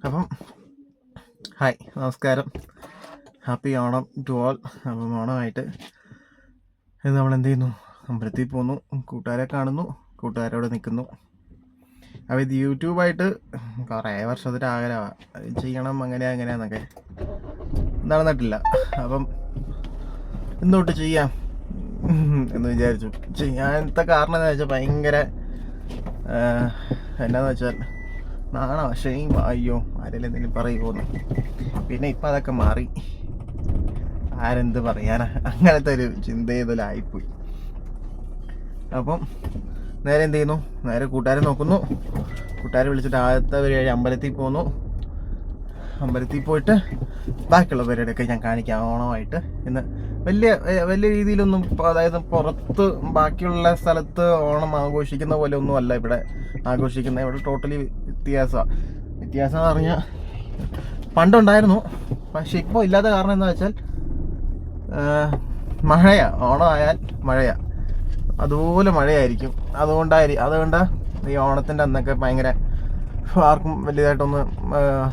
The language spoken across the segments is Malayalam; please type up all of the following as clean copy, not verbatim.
അപ്പം ഹായ്, നമസ്കാരം, ഹാപ്പി ഓണം ടു ഓൾ. അപ്പം ഓണമായിട്ട് ഇത് നമ്മൾ എന്ത് ചെയ്യുന്നു? അമ്പലത്തിൽ പോകുന്നു, കൂട്ടുകാരെ കാണുന്നു, കൂട്ടുകാരോട് നിൽക്കുന്നു. അപ്പോൾ ഇത് യൂട്യൂബായിട്ട് കുറേ വർഷത്തിൻ്റെ ആഗ്രഹമാണ് ചെയ്യണം, അങ്ങനെയാന്നൊക്കെ നടന്നിട്ടില്ല. അപ്പം ഇന്നോട്ട് ചെയ്യാം എന്ന് വിചാരിച്ചു. ചെയ്യാനത്തെ കാരണം എന്താ വെച്ചാൽ ഭയങ്കര എന്നാന്ന് വെച്ചാൽ നാണോ ഷെയിം, അയ്യോ ആരെങ്കിലും എന്തെങ്കിലും പറയുമോന്ന്. പിന്നെ ഇപ്പം അതൊക്കെ മാറി, ആരെന്ത് പറയാനാ, അങ്ങനത്തെ ഒരു ചിന്തയിലായിപ്പോയി. അപ്പം നേരെ എന്ത് ചെയ്യുന്നു? നേരെ കൂട്ടുകാരെ നോക്കുന്നു, കൂട്ടുകാരെ വിളിച്ചിട്ട് ആദ്യത്തെ പരിപാടി അമ്പലത്തിൽ പോന്നു. അമ്പലത്തിൽ പോയിട്ട് ബാക്കിയുള്ള പരിപാടിയൊക്കെ ഞാൻ കാണിക്കാം. ഓണമായിട്ട് ഇന്ന് വലിയ രീതിയിലൊന്നും, അതായത് പുറത്ത് ബാക്കിയുള്ള സ്ഥലത്ത് ഓണം ആഘോഷിക്കുന്ന പോലെ ഒന്നും അല്ല ഇവിടെ ആഘോഷിക്കുന്നത്. ഇവിടെ ടോട്ടലി വ്യത്യാസം എന്ന് പറഞ്ഞാൽ പണ്ടുണ്ടായിരുന്നു, പക്ഷെ ഇപ്പോൾ ഇല്ലാത്ത കാരണം എന്താ വെച്ചാൽ മഴയാ. ഓണമായാൽ മഴയാ, അതുപോലെ മഴയായിരിക്കും. അതുകൊണ്ട് ഈ ഓണത്തിൻ്റെ അന്നൊക്കെ ഭയങ്കര ആർക്കും വലിയതായിട്ടൊന്നും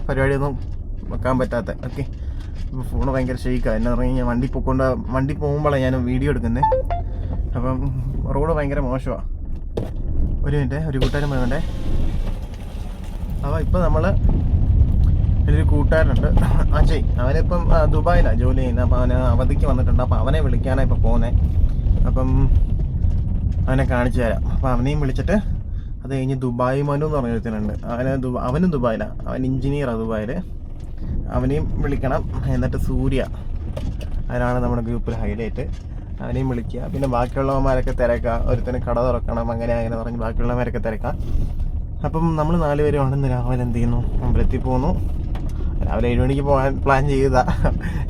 പരിപാടിയൊന്നും വെക്കാൻ പറ്റാത്ത. ഓക്കെ, ഇപ്പോൾ ഫോണ് ഭയങ്കര ഷെയ്ക്കാണ്. എന്നു പറഞ്ഞു കഴിഞ്ഞാൽ വണ്ടി പോകുമ്പോഴാണ് ഞാൻ വീഡിയോ എടുക്കുന്നത്. അപ്പം റോഡ് ഭയങ്കര മോശമാണ്. ഒരു മിനിറ്റ്, ഒരു കൂട്ടുകാരൻ വേണ്ടേ. അപ്പോൾ ഇപ്പോൾ നമ്മൾ ഒരു കൂട്ടുകാരുണ്ട്, അജയ്. അവനിപ്പം ദുബായിലാണ് ജോലി ചെയ്യുന്നത്. അപ്പോൾ അവന് അവധിക്ക് വന്നിട്ടുണ്ട്. അപ്പോൾ അവനെ വിളിക്കാനാണ് ഇപ്പോൾ പോകുന്നത്. അപ്പം അവനെ കാണിച്ചു തരാം. അപ്പോൾ അവനെയും വിളിച്ചിട്ട് അത് കഴിഞ്ഞ് ദുബായ് മനു എന്ന് പറഞ്ഞ ഒരുത്തനുണ്ട്. അവനും ദുബായിലാണ്, അവൻ എഞ്ചിനീയറാണ് ദുബായിൽ. അവനെയും വിളിക്കണം. എന്നിട്ട് സൂര്യ, അതിനാണ് നമ്മുടെ ഗ്രൂപ്പിൽ ഹൈലൈറ്റ്. അവനെയും വിളിക്കുക. പിന്നെ ബാക്കിയുള്ളവന്മാരൊക്കെ തിരക്കുക. ഒരുത്തന് കട തുറക്കണം, അങ്ങനെ പറഞ്ഞ് ബാക്കിയുള്ളവന്മാരൊക്കെ തിരക്കുക. അപ്പം നമ്മൾ 4 പേരും ഇന്ന് രാവിലെ എന്ത് ചെയ്യുന്നു? അമ്പലത്തിൽ പോകുന്നു. രാവിലെ 7 മണിക്ക് പോകാൻ പ്ലാൻ ചെയ്തതാ,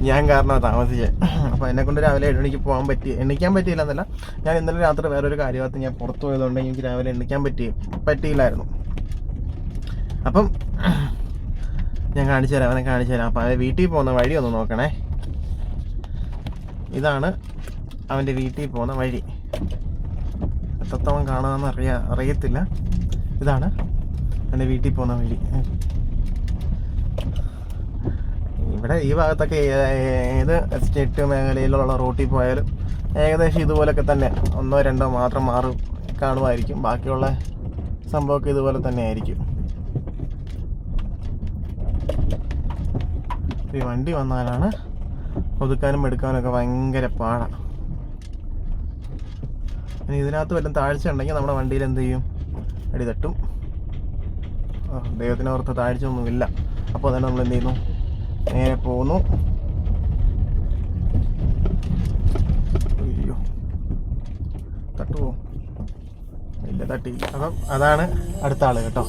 ഞാൻ കാരണമാണ് താമസിച്ചത്. അപ്പോൾ എന്നെക്കൊണ്ട് രാവിലെ 7 മണിക്ക് എണ്ണിക്കാൻ പറ്റിയില്ല എന്നല്ല, ഞാൻ ഇന്നലെ രാത്രി വേറൊരു കാര്യമായിട്ട് ഞാൻ പുറത്തു പോയതുകൊണ്ട് എനിക്ക് രാവിലെ എണ്ണിക്കാൻ പറ്റിയില്ലായിരുന്നു. അപ്പം ഞാൻ കാണിച്ചു തരാം, അവനെ കാണിച്ചു തരാം. അപ്പോൾ അവൻ വീട്ടിൽ പോകുന്ന വഴി ഒന്ന് നോക്കണേ. ഇതാണ് അവൻ്റെ വീട്ടിൽ പോകുന്ന വഴി. എത്രത്തോളം കാണാമെന്ന് അറിയത്തില്ല. ഇതാണ് അവൻ്റെ വീട്ടിൽ പോകുന്ന വഴി. ഇവിടെ ഈ ഭാഗത്തൊക്കെ ഏത് എസ്റ്റേറ്റ് മേഖലയിലുള്ള റോട്ടിൽ പോയാലും ഏകദേശം ഇതുപോലൊക്കെ തന്നെ 1 or 2 മാത്രം കാണുമായിരിക്കും. ബാക്കിയുള്ള സംഭവമൊക്കെ ഇതുപോലെ തന്നെ ആയിരിക്കും. ഈ വണ്ടി വന്നാലാണ് ഒതുക്കാനും എടുക്കാനൊക്കെ ഭയങ്കര പാടാണ്. ഇനി ഇതിനകത്ത് വല്ലതും താഴ്ച ഉണ്ടെങ്കിൽ നമ്മുടെ വണ്ടിയിൽ എന്ത് ചെയ്യും? അടി തട്ടും. ദൈവത്തിനെ ഓർത്ത് താഴ്ച ഒന്നുമില്ല. അപ്പോൾ തന്നെ നമ്മൾ എന്ത് ചെയ്യുന്നു? നേരെ പോകുന്നു. അയ്യോ, തട്ടുമോ? ഇല്ല, തട്ടിയില്ല. അപ്പം അതാണ് അടുത്ത ആള് കേട്ടോ.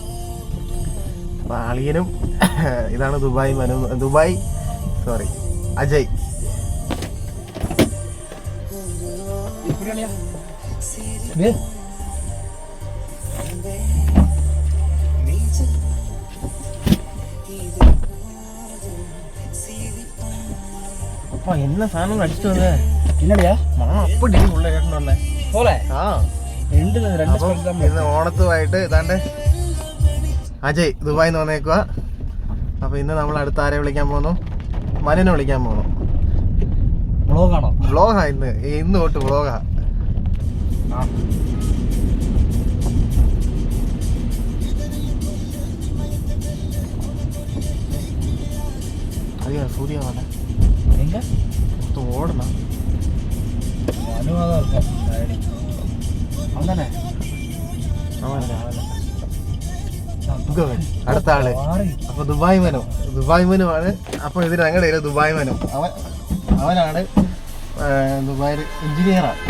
അപ്പം അളിയനും ഇതാണ് അജയ്. அப்பா என்ன சாணம் அடிச்சுட்டு வந்த? என்னடியா മാമ அப்படி ഉള്ള കേട്ടണല്ലേ പോലെ? ആ ഓണത്തുമായിട്ട് ഇതാണ്ട് അജയ് ദുബായിൽ നിന്ന് വന്നേക്കുക. അപ്പൊ ഇന്ന് നമ്മൾ അടുത്ത ആരെ വിളിക്കാൻ പോകുന്നു? മനുവിനെ വിളിക്കാൻ പോകുന്നു. വ്ളോഗാ ഇന്ന് തൊട്ട് വ്ളോഗാ. അയ്യോ, സൂര്യ വേണേ ഓടണം. അടുത്ത ആള് അപ്പൊ ദുബായ് മനു ആണ്. അപ്പൊ ഇതിന് ഞങ്ങളുടെ ദുബായ് മനു, അവനാണ് ദുബായിൽ എഞ്ചിനീയറാണ്.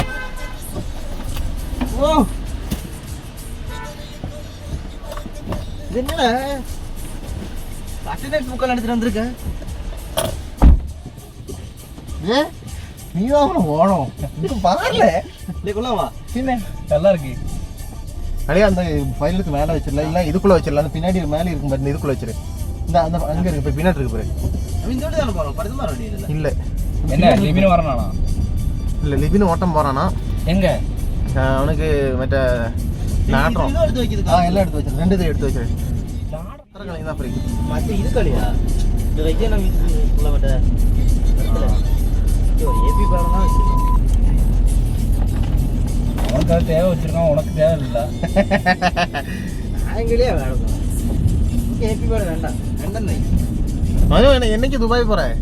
ഇതെന്നാ പൂക്കൾ എടുത്തിട്ട് വന്നിരിക്ക? நீ தான் ஓணும் பாருல பின்ன நல்லா இருக்கு. அழியா அந்த ஃபைலுக்கு மேலே வச்சிடலாம், இல்லை இதுக்குள்ளே வச்சிடலாம். அந்த பின்னாடி மேலே இருக்கும் பாருங்க, இதுக்குள்ளே வச்சிரு. இந்த அந்த அங்கே இருக்கு, இப்போ பின்னாடி இருக்கு பாரு. இல்லை என்ன லிபின் வரானா? இல்லை, லிபின் ஓட்டம் போகிறானா? எங்கே அவனுக்கு மற்ற நாட்டம் எல்லாம் எடுத்து வச்சிரு. 2 எடுத்து வச்சிரு. മറ്റേ ഇത് കളിയാ ഉള്ള മറ്റേ உனக்கு தேவை வச்சிருக்கான், உனக்கு தேவை இல்லை. ஆங்கிலேயே வேணும். ஏபி பேர் வேண்டாம் வேண்டாம். மனு என்னைக்கு துபாய் போறேன்?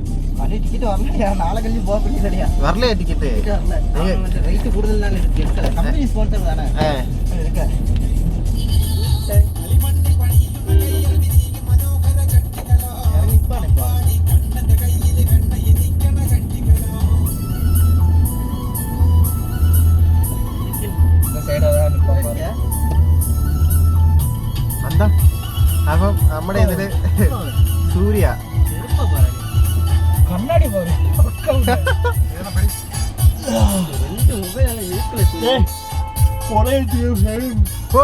அது டிக்கெட் வரலையா? நாளை கழிச்சு போக வேண்டியதுலையா? வரலையா டிக்கெட்? வரல. ரேட் கூடுதல்னால எடுக்கல. கம்பெனி ஸ்பான்சர் தானே. எடுக்க. എന്താ അപ്പം നമ്മുടെ ഇതില് സൂര്യ கண்ணாடி பாரு. ഓ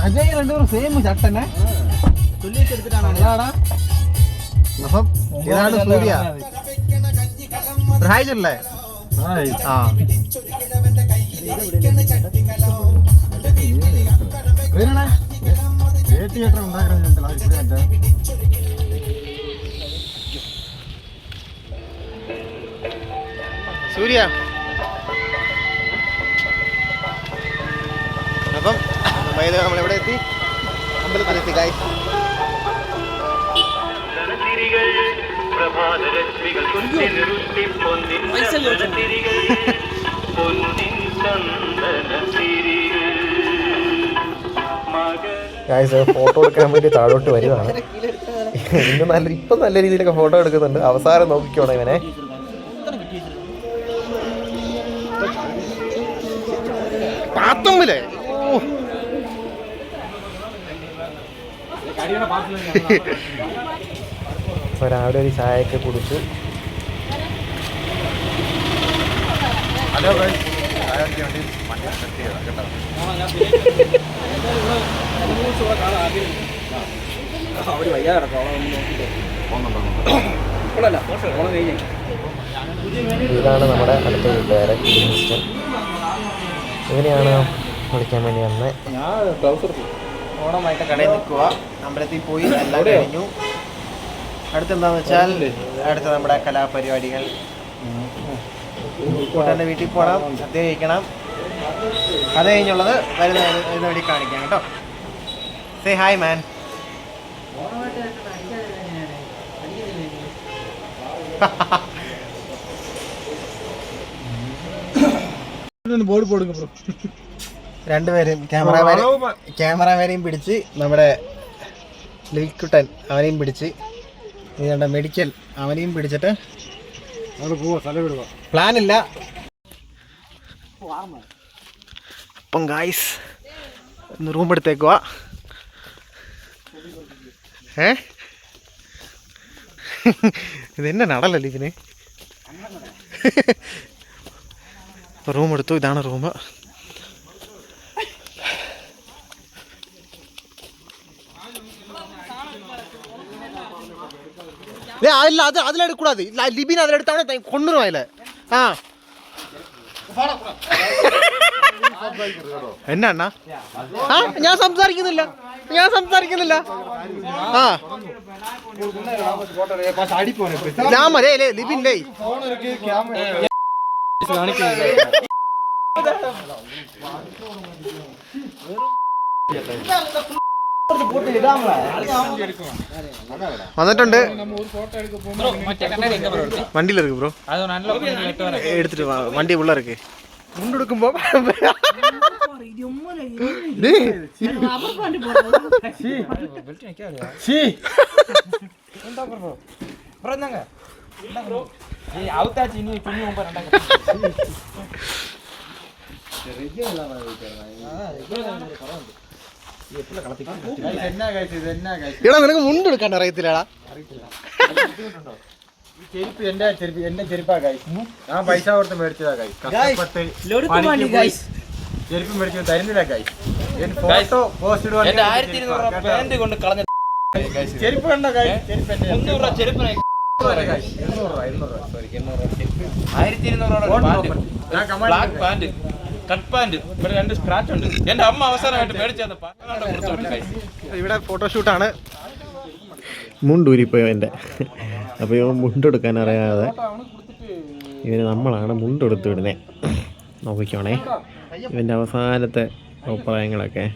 അജയ് രണ്ടുപേരും സെയിം ചട്ടനെ തുല്യത്ത് എടുത്തിട്ടാണ്. അപ്പം ഇതാണ് സൂര്യ. ഹായ് ചൊല്ലേ. ആ തിയേറ്റർ ഉണ്ടാക്കണം. സൂര്യ അപ്പം നമ്മളെവിടെ എത്തി? അമ്പലത്തിലെത്തി ഗായ്സ്. ഗായ്സ് ഫോട്ടോ എടുക്കാൻ വേണ്ടി താഴോട്ട് വരുവാണ്. ഇപ്പം നല്ല രീതിയിലൊക്കെ ഫോട്ടോ എടുക്കുന്നുണ്ട്. അവസാനം നോക്കിക്കോണം ഇവനെ. പാത്തമ്മില്ലേ അപ്പോൾ രാവിലെ ഒരു ചായയൊക്കെ കുടിച്ചു. ഹലോ ഇതാണ് നമ്മുടെ അടുത്ത വീട്ടുകാരൻ ഇൻസ്റ്റൻ. എങ്ങനെയാണ് വിളിക്കാൻ വേണ്ടി വന്നത്? ഓണമായിട്ട് കടയിൽ നിൽക്കുക. അമ്പലത്തിൽ പോയി എല്ലാം കഴിഞ്ഞു. അടുത്തെന്താണെന്ന് വെച്ചാൽ അടുത്ത നമ്മുടെ കലാപരിപാടികൾ. കൂട്ടൻ്റെ വീട്ടിൽ പോകണം, സദ്യ കഴിക്കണം. അത് കഴിഞ്ഞുള്ളത് വരുന്ന വഴി കാണിക്കാം കേട്ടോ. Say hi man. ബോർഡ് പോടുക ബ്രോ. രണ്ടുപേരും ക്യാമറമാനെയും പിടിച്ച് നമ്മുടെ ലിൽക്കുട്ടൻ അവനെയും പിടിച്ച് ഇതുകൊണ്ട് മെഡിക്കൽ അവനെയും പിടിച്ചിട്ട് പ്ലാനില്ല. അപ്പം ഗായ്സ് ഒന്ന് റൂം എടുത്തേക്കുവാ. ഇതെന്നെ നടലല്ലേ ഇതിന്. റൂം എടുത്തു. ഇതാണ് റൂം. അതില്ല, അതിലെടുക്കൂടാത്. ലിബിൻ അതിലെടുത്താണ് കൊണ്ടുവരും. ആ എന്നാ ആ ഞാൻ സംസാരിക്കുന്നില്ല. ആ ഞാൻ മരേ ലിബിൻ ലേ വന്നിട്ടുണ്ട്. വണ്ടിയിലിருக்கு ബ്രോ. എടുത്തിട്ട് വണ്ടി ഉള്ളർക്ക് മുണ്ടെടുക്കുമ്പോ എടാ നിനക്ക് മുണ്ടെടുക്കാൻ അറിയത്തില്ലടാ. ചെരുപ്പ് എന്റെ ചെരുപ്പാ ഗൈസ്. ഞാൻ പൈസ കൊടുത്ത് മേടിച്ചതാ ഗൈസ്. ചെരുപ്പ് മേടിച്ചത് തരുന്നില്ല ഗൈസ്. ഫോട്ടോ പോസ്റ്റ് ചെരുപ്പ് കണ്ട ഗൈസ്. ചെരുപ്പ് 1200 കട്ട് പാന്റ്. ഇവിടെ 2 സ്ക്രാച്ച് ഉണ്ട്. എന്റെ അമ്മ അവസാനമായിട്ട് മേടിച്ചത്. ഇവിടെ ഫോട്ടോഷൂട്ടാണ്. മുണ്ടൂരിപ്പോയോ എൻ്റെ. അപ്പോൾ ഇവൻ മുണ്ടെടുക്കാൻ അറിയാതെ ഇവന് നമ്മളാണ് മുണ്ടെടുത്ത് വിടുന്നത്. നോക്കിക്കോണേ ഇവൻ്റെ അവസാനത്തെ അഭിപ്രായങ്ങളൊക്കെ.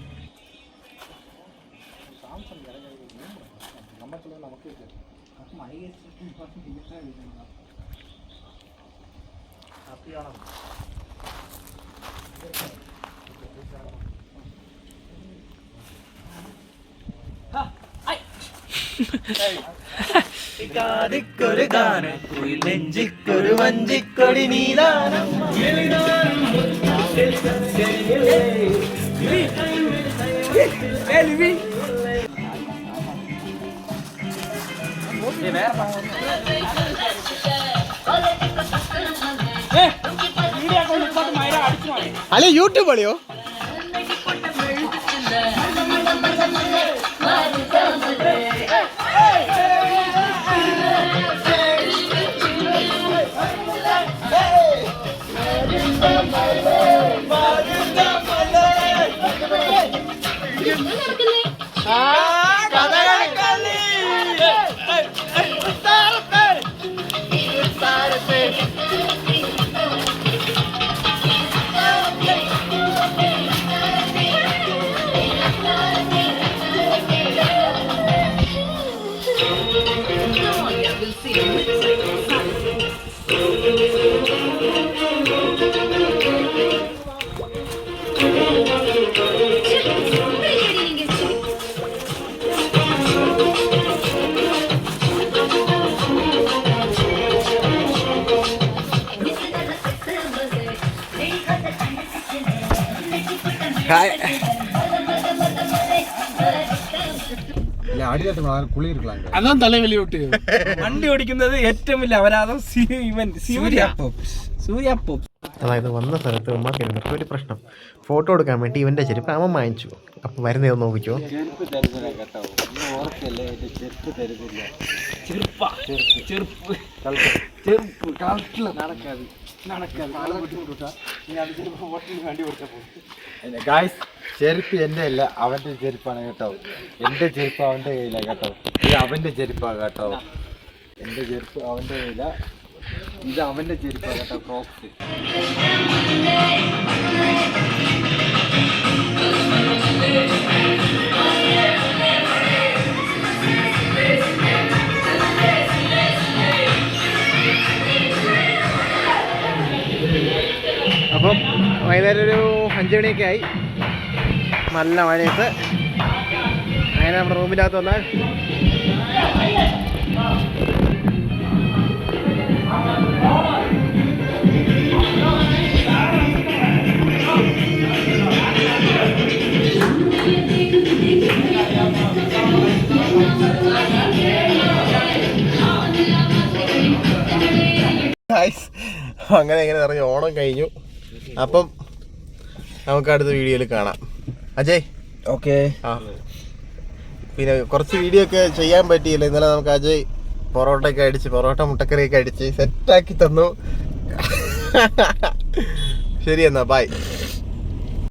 ൊരു ഗാനം നെഞ്ചിക്കൊരു വഞ്ചിക്കൊടി നീലാനം അല്ലെ യൂട്യൂബ് അളിയോ? അதான் தலைவலி விட்டு വണ്ടി ഓടിക്കുന്നത് ഏറ്റവും വലിയ അപരാധം സൂര്യ പോപ്പ്. അതായത് വന്ന സ്ഥലത്ത് ഉമ്മാക്ക് എന്തൊക്കെ ഒരു പ്രശ്നം. ഫോട്ടോ എടുക്കാൻ വേണ്ടി ഇവൻ്റെ ചെരുപ്പ് അവൻ വാങ്ങിച്ചു. അപ്പോൾ വരുന്നതെന്ന് നോക്കിക്കോ. ചെരുപ്പ് എന്റെ അല്ല, അവന്റെ ചെരുപ്പാണ് കേട്ടോ. എന്റെ ചെരുപ്പ് അവന്റെ കയ്യില കേട്ടോ. ഇത് അവന്റെ ചെരുപ്പാണ് കേട്ടോ. എന്റെ ചെരുപ്പ് അവന്റെ കയ്യില, ഇത് അവന്റെ ചെരുപ്പാണ് കേട്ടോ. ക്രോക്സ്. അപ്പം വൈകുന്നേരം ഒരു 5 മണിയൊക്കെ ആയി. നല്ല മഴയത്ത് അങ്ങനെ നമ്മുടെ റൂമിനകത്ത് വന്നാൽ അങ്ങനെ ഇങ്ങനെ നിറഞ്ഞ ഓണം കഴിഞ്ഞു. അപ്പം നമുക്ക് അടുത്ത വീഡിയോയിൽ കാണാം. അജയ് ഓക്കെ. ആ പിന്നെ കുറച്ച് വീഡിയോ ഒക്കെ ചെയ്യാൻ പറ്റിയില്ല. ഇന്നലെ നമുക്ക് അജയ് പൊറോട്ടയൊക്കെ അടിച്ച് മുട്ടക്കറിയൊക്കെ അടിച്ച് സെറ്റാക്കി തന്നു. ശരി എന്നാ ബൈ.